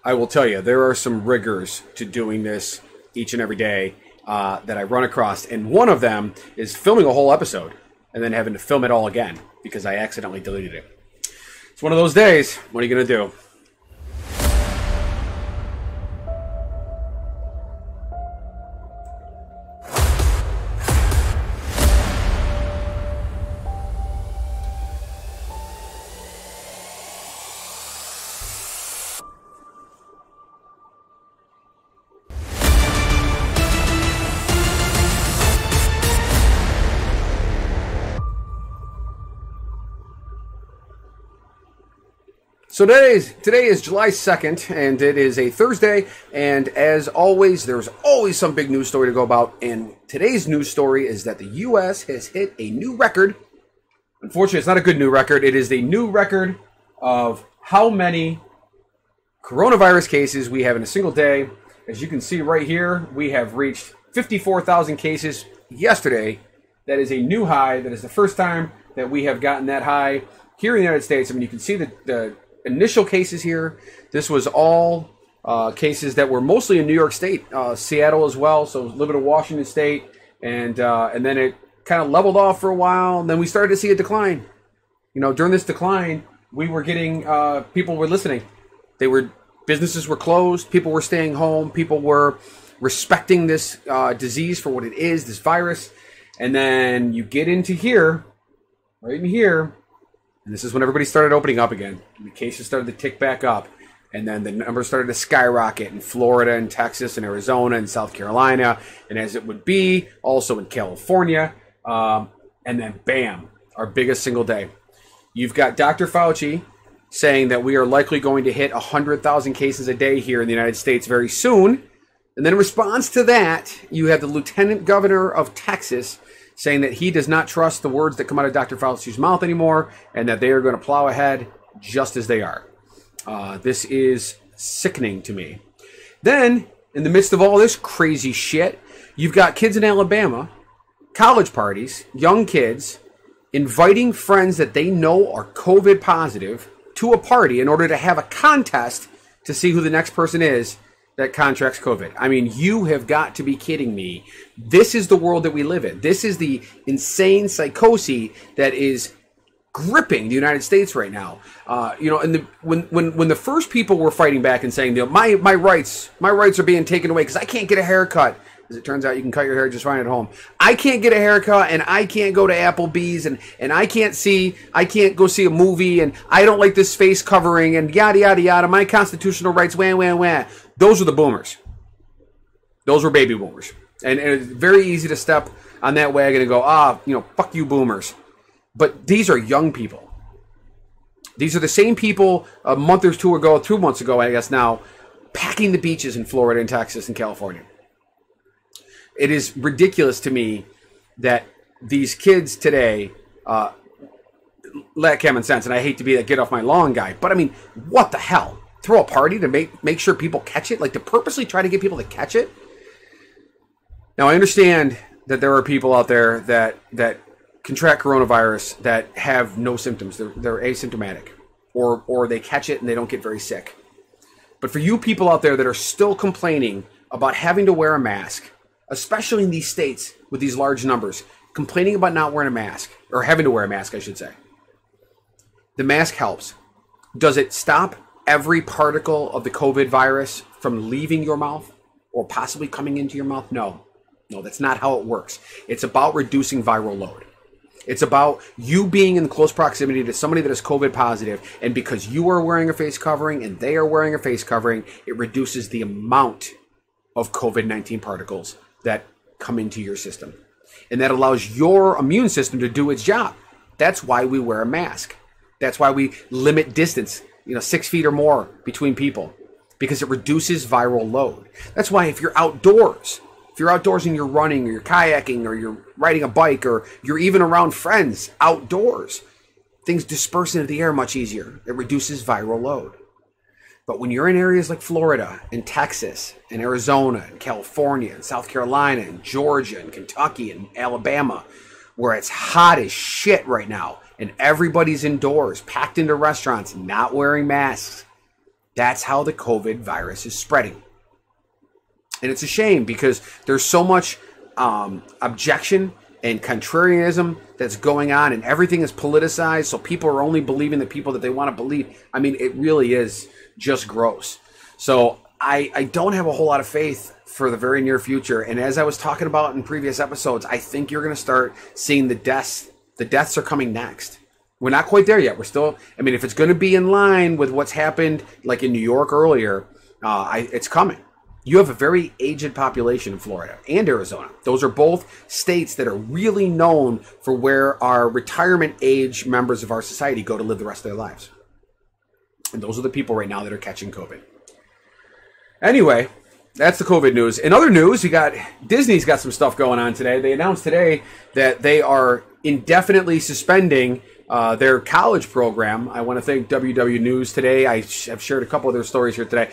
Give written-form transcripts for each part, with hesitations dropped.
I will tell you, there are some rigors to doing this each and every day that I run across. And one of them is filming a whole episode and then having to film it all again because I accidentally deleted it. It's one of those days. What are you going to do? So today is July 2nd, and it is a Thursday, and as always, there's always some big news story to go about, and today's news story is that the U.S. has hit a new record. Unfortunately, it's not a good new record. It is the new record of how many coronavirus cases we have in a single day. As you can see right here, we have reached 54,000 cases yesterday. That is a new high. That is the first time that we have gotten that high here in the United States. I mean, you can see the initial cases here. This was all cases that were mostly in New York State, Seattle as well, so a little bit of Washington State, and then it kind of leveled off for a while, and then we started to see a decline. You know, during this decline, we were getting, people were listening. Businesses were closed, people were staying home, people were respecting this disease for what it is, this virus, and then you get into here, right in here, and this is when everybody started opening up again. The cases started to tick back up. And then the numbers started to skyrocket in Florida and Texas and Arizona and South Carolina. And as it would be, also in California. And then bam, our biggest single day. You've got Dr. Fauci saying that we are likely going to hit 100,000 cases a day here in the United States very soon. And then in response to that, you have the Lieutenant Governor of Texas saying that he does not trust the words that come out of Dr. Fauci's mouth anymore, and that they are going to plow ahead just as they are. This is sickening to me. Then, in the midst of all this crazy shit, you've got kids in Alabama, college parties, young kids, inviting friends that they know are COVID positive to a party in order to have a contest to see who the next person is that contracts COVID. I mean, you have got to be kidding me. This is the world that we live in. This is the insane psychosis that is gripping the United States right now. And when the first people were fighting back and saying, my rights are being taken away because I can't get a haircut. As it turns out, you can cut your hair just fine at home. I can't get a haircut, and I can't go to Applebee's, and I can't go see a movie, and I don't like this face covering, and yada, yada, yada. My constitutional rights, wah, wah, wah. Those were the boomers. Those were baby boomers. And it's very easy to step on that wagon and go, fuck you boomers. But these are young people. These are the same people a month or 2 months ago, I guess now, packing the beaches in Florida and Texas and California. It is ridiculous to me that these kids today lack common sense. And I hate to be that get off my lawn guy, but I mean, what the hell? Throw a party to make sure people catch it? Like to purposely try to get people to catch it? Now, I understand that there are people out there that contract coronavirus that have no symptoms. They're asymptomatic. Or they catch it and they don't get very sick. But for you people out there that are still complaining about having to wear a mask, especially in these states with these large numbers, complaining about not wearing a mask, or having to wear a mask, I should say. The mask helps. Does it stop every particle of the COVID virus from leaving your mouth or possibly coming into your mouth? No, that's not how it works. It's about reducing viral load. It's about you being in close proximity to somebody that is COVID positive, and because you are wearing a face covering and they are wearing a face covering, it reduces the amount of COVID-19 particles that come into your system. And that allows your immune system to do its job. That's why we wear a mask. That's why we limit distance, 6 feet or more between people, because it reduces viral load. That's why if you're outdoors and you're running or you're kayaking or you're riding a bike or you're even around friends outdoors, things disperse into the air much easier. It reduces viral load. But when you're in areas like Florida and Texas and Arizona and California and South Carolina and Georgia and Kentucky and Alabama, where it's hot as shit right now and everybody's indoors, packed into restaurants, not wearing masks, That's how the COVID virus is spreading. And it's a shame because there's so much objection and contrarianism that's going on, and everything is politicized, so people are only believing the people that they want to believe. I mean, it really is just gross. So I don't have a whole lot of faith for the very near future. And as I was talking about in previous episodes, I think you're going to start seeing the deaths. The deaths are coming next. We're not quite there yet. We're still, I mean, if it's going to be in line with what's happened like in New York earlier, it's coming. You have a very aged population in Florida and Arizona. Those are both states that are really known for where our retirement age members of our society go to live the rest of their lives. And those are the people right now that are catching COVID. Anyway, that's the COVID news. In other news, Disney's got some stuff going on today. They announced today that they are indefinitely suspending their college program. I want to thank WW News today. I've shared a couple of their stories here today.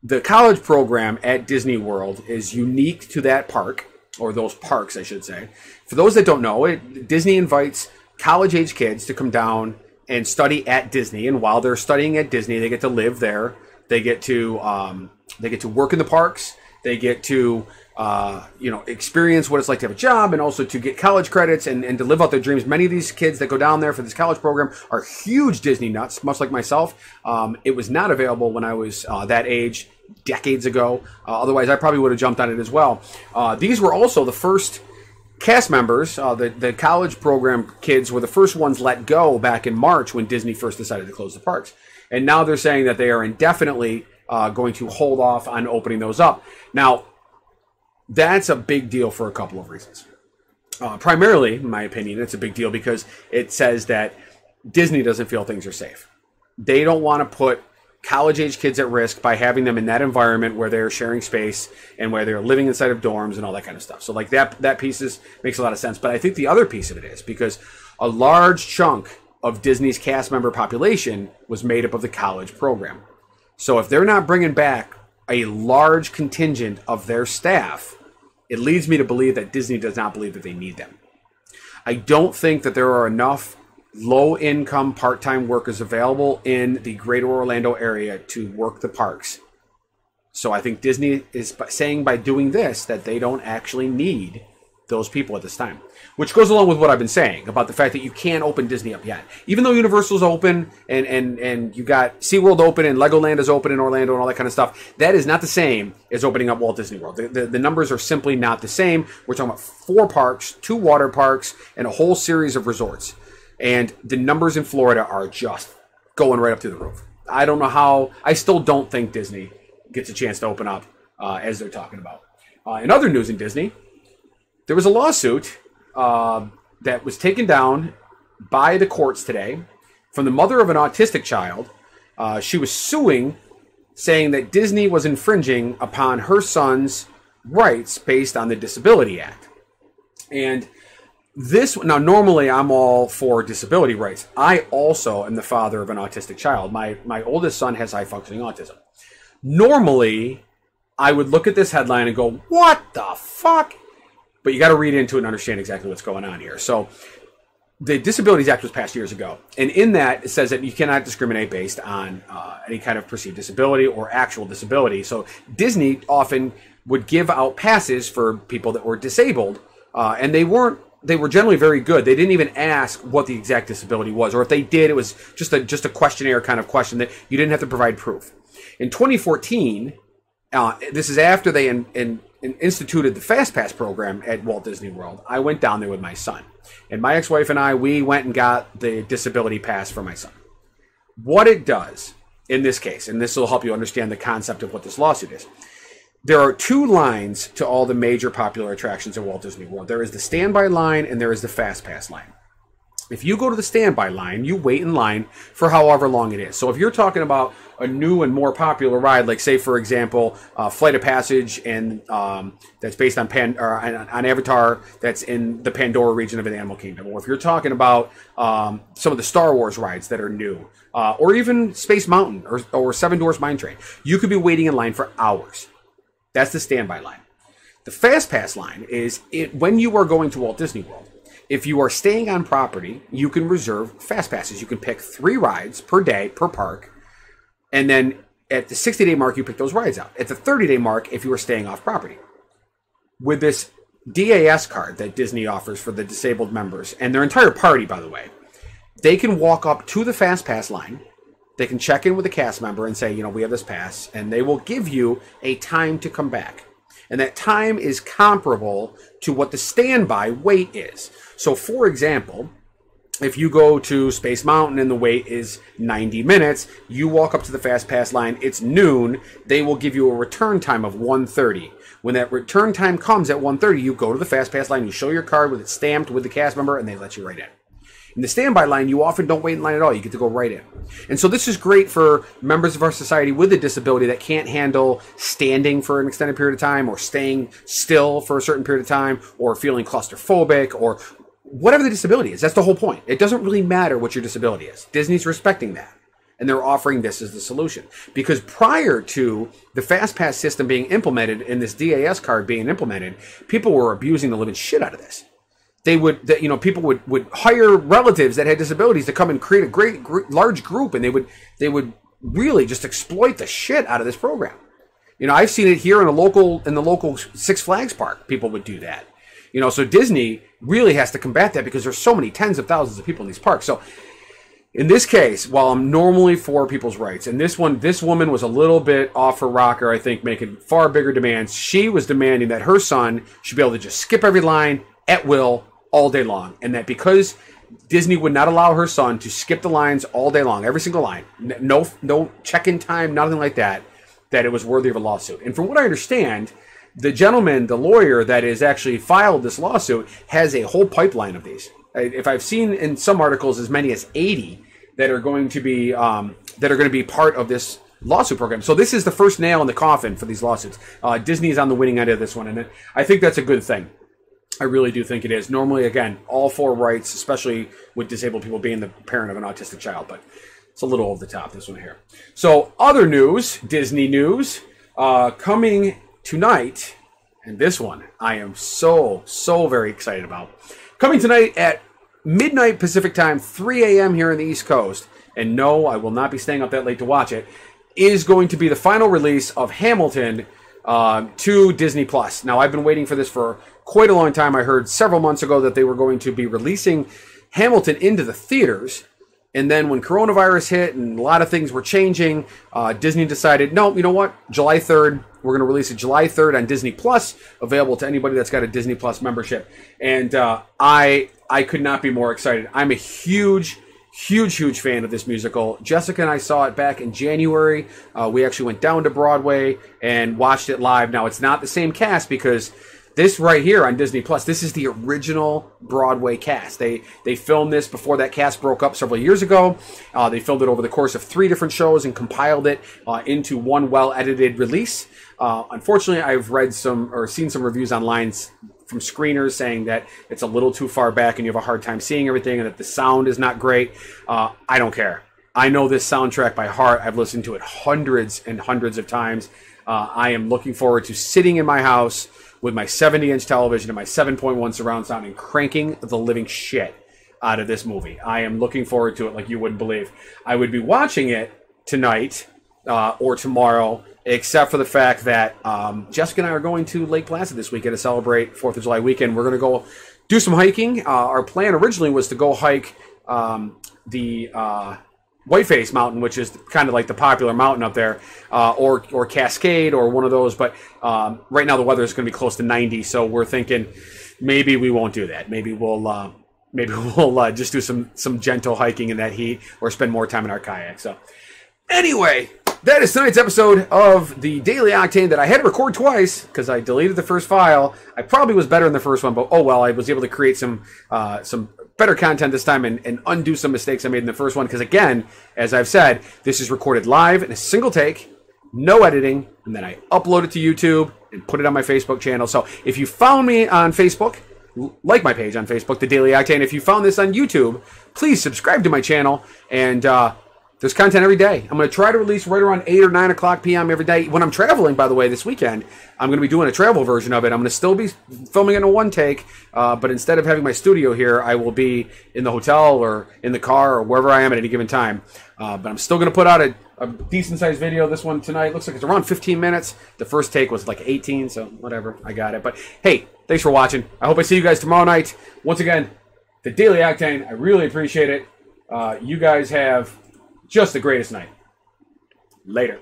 The college program at Disney World is unique to that park, or those parks, I should say. For those that don't know, Disney invites college-age kids to come down and study at Disney. And while they're studying at Disney, they get to live there. They get to work in the parks. They get to experience what it's like to have a job, and also to get college credits and to live out their dreams. Many of these kids that go down there for this college program are huge Disney nuts, much like myself. It was not available when I was that age decades ago. Otherwise, I probably would have jumped on it as well. These were also the first cast members. The college program kids were the first ones let go back in March when Disney first decided to close the parks. And now they're saying that they are indefinitely going to hold off on opening those up. Now, that's a big deal for a couple of reasons. Primarily, in my opinion, it's a big deal because it says that Disney doesn't feel things are safe. They don't want to put college-age kids at risk by having them in that environment where they're sharing space and where they're living inside of dorms and all that kind of stuff. So like that piece makes a lot of sense. But I think the other piece of it is because a large chunk of Disney's cast member population was made up of the college program. So if they're not bringing back a large contingent of their staff, it leads me to believe that Disney does not believe that they need them. I don't think that there are enough low-income part-time workers available in the greater Orlando area to work the parks. So I think Disney is saying by doing this that they don't actually need those people at this time, which goes along with what I've been saying about the fact that you can't open Disney up yet. Even though Universal's open and you got SeaWorld open and Legoland is open in Orlando and all that kind of stuff, that is not the same as opening up Walt Disney World. The numbers are simply not the same. We're talking about 4 parks, 2 water parks, and a whole series of resorts. And the numbers in Florida are just going right up to the roof. I don't know how. I still don't think Disney gets a chance to open up as they're talking about. In other news in Disney, there was a lawsuit that was taken down by the courts today from the mother of an autistic child. She was suing, saying that Disney was infringing upon her son's rights based on the Disability Act. And now, normally I'm all for disability rights. I also am the father of an autistic child. My oldest son has high-functioning autism. Normally, I would look at this headline and go, what the fuck? But you got to read into it and understand exactly what's going on here. So the Disabilities Act was passed years ago. And in that, it says that you cannot discriminate based on any kind of perceived disability or actual disability. So Disney often would give out passes for people that were disabled. And they were generally very good. They didn't even ask what the exact disability was. Or if they did, it was just a questionnaire kind of question that you didn't have to provide proof. In 2014, this is after they instituted the Fast Pass program at Walt Disney World. I went down there with my son. And my ex-wife and I, we went and got the disability pass for my son. What it does in this case, and this will help you understand the concept of what this lawsuit is. There are 2 lines to all the major popular attractions at Walt Disney World. There is the standby line and there is the Fast Pass line. If you go to the standby line, you wait in line for however long it is. So if you're talking about a new and more popular ride, like say, for example, Flight of Passage, and that's based on on Avatar, that's in the Pandora region of the Animal Kingdom, or if you're talking about some of the Star Wars rides that are new, or even Space Mountain or Seven Dwarfs Mine Train, you could be waiting in line for hours. That's the standby line. The Fast Pass line is when you are going to Walt Disney World. If you are staying on property, you can reserve Fast Passes. You can pick 3 rides per day per park And then at the 60-day mark, you pick those rides out. At the 30-day mark, if you were staying off property. With this DAS card that Disney offers for the disabled members, and their entire party, by the way, they can walk up to the Fast Pass line. They can check in with a cast member and say, you know, we have this pass, and they will give you a time to come back. And that time is comparable to what the standby wait is. So, for example, if you go to Space Mountain and the wait is 90 minutes, you walk up to the Fast Pass line, it's noon, they will give you a return time of 1:30. When that return time comes at 1:30, you go to the Fast Pass line, you show your card with it stamped with the cast member, and they let you right in. In the standby line, you often don't wait in line at all. You get to go right in. And so this is great for members of our society with a disability that can't handle standing for an extended period of time, or staying still for a certain period of time, or feeling claustrophobic, or whatever the disability is. That's the whole point. It doesn't really matter what your disability is. Disney's respecting that. And they're offering this as the solution. Because prior to the Fast Pass system being implemented and this DAS card being implemented, people were abusing the living shit out of this. They would, you know, people would hire relatives that had disabilities to come and create a large group, and they would really just exploit the shit out of this program. You know, I've seen it here in the local Six Flags park. People would do that. You know, so Disney really has to combat that because there's so many tens of thousands of people in these parks. So in this case, while I'm normally for people's rights, and this woman was a little bit off her rocker, I think, making far bigger demands. She was demanding that her son should be able to just skip every line at will all day long. And that because Disney would not allow her son to skip the lines all day long, every single line, no check-in time, nothing like that, that it was worthy of a lawsuit. And from what I understand, the gentleman, the lawyer that has actually filed this lawsuit, has a whole pipeline of these. If I've seen in some articles as many as 80 that are going to be part of this lawsuit program. So this is the first nail in the coffin for these lawsuits. Disney is on the winning end of this one, and I think that's a good thing. I really do think it is. Normally, again, all for rights, especially with disabled people being the parent of an autistic child, but it's a little over the top, this one here. So other news, Disney news, coming tonight, and this one I am so very excited about. Coming tonight at midnight Pacific time, 3 a.m. here in the East Coast, and no, I will not be staying up that late to watch it, is going to be the final release of Hamilton to Disney+. Now, I've been waiting for this for quite a long time. I heard several months ago that they were going to be releasing Hamilton into the theaters, and then when coronavirus hit and a lot of things were changing, Disney decided, no, you know what? July 3rd, we're going to release it July 3rd on Disney+, available to anybody that's got a Disney+ membership. And I could not be more excited. I'm a huge fan of this musical. Jessica and I saw it back in January. We actually went down to Broadway and watched it live. Now, it's not the same cast because this right here on Disney+, this is the original Broadway cast. They filmed this before that cast broke up several years ago. They filmed it over the course of 3 different shows and compiled it into one well-edited release. Unfortunately, I've read seen some reviews online from screeners saying that it's a little too far back and you have a hard time seeing everything and that the sound is not great. I don't care. I know this soundtrack by heart. I've listened to it hundreds and hundreds of times. I am looking forward to sitting in my house with my 70-inch television and my 7.1 surround sound and cranking the living shit out of this movie. I am looking forward to it like you wouldn't believe. I would be watching it tonight or tomorrow, except for the fact that Jessica and I are going to Lake Placid this weekend to celebrate 4th of July weekend. We're going to go do some hiking. Our plan originally was to go hike the Whiteface Mountain, which is kind of like the popular mountain up there, or Cascade or one of those. But right now the weather is going to be close to 90, so we're thinking maybe we won't do that. Maybe we'll just do some gentle hiking in that heat, or spend more time in our kayak. So anyway, that is tonight's episode of the Daily Octane that I had to record twice because I deleted the first file. I probably was better in the first one, but oh well. I was able to create some better content this time and undo some mistakes I made in the first one because, again, as I've said, this is recorded live in a single take, no editing, and then I upload it to YouTube and put it on my Facebook channel. So if you found me on Facebook, like my page on Facebook, The Daily Octane, if you found this on YouTube, please subscribe to my channel and There's content every day. I'm going to try to release right around 8 or 9 o'clock p.m. every day. When I'm traveling, by the way, this weekend, I'm going to be doing a travel version of it. I'm going to still be filming it in a one take, but instead of having my studio here, I will be in the hotel or in the car or wherever I am at any given time. But I'm still going to put out a decent-sized video. This one tonight looks like it's around 15 minutes. The first take was like 18, so whatever. I got it. But hey, thanks for watching. I hope I see you guys tomorrow night. Once again, the Daily Octane. I really appreciate it. You guys have just the greatest night. Later.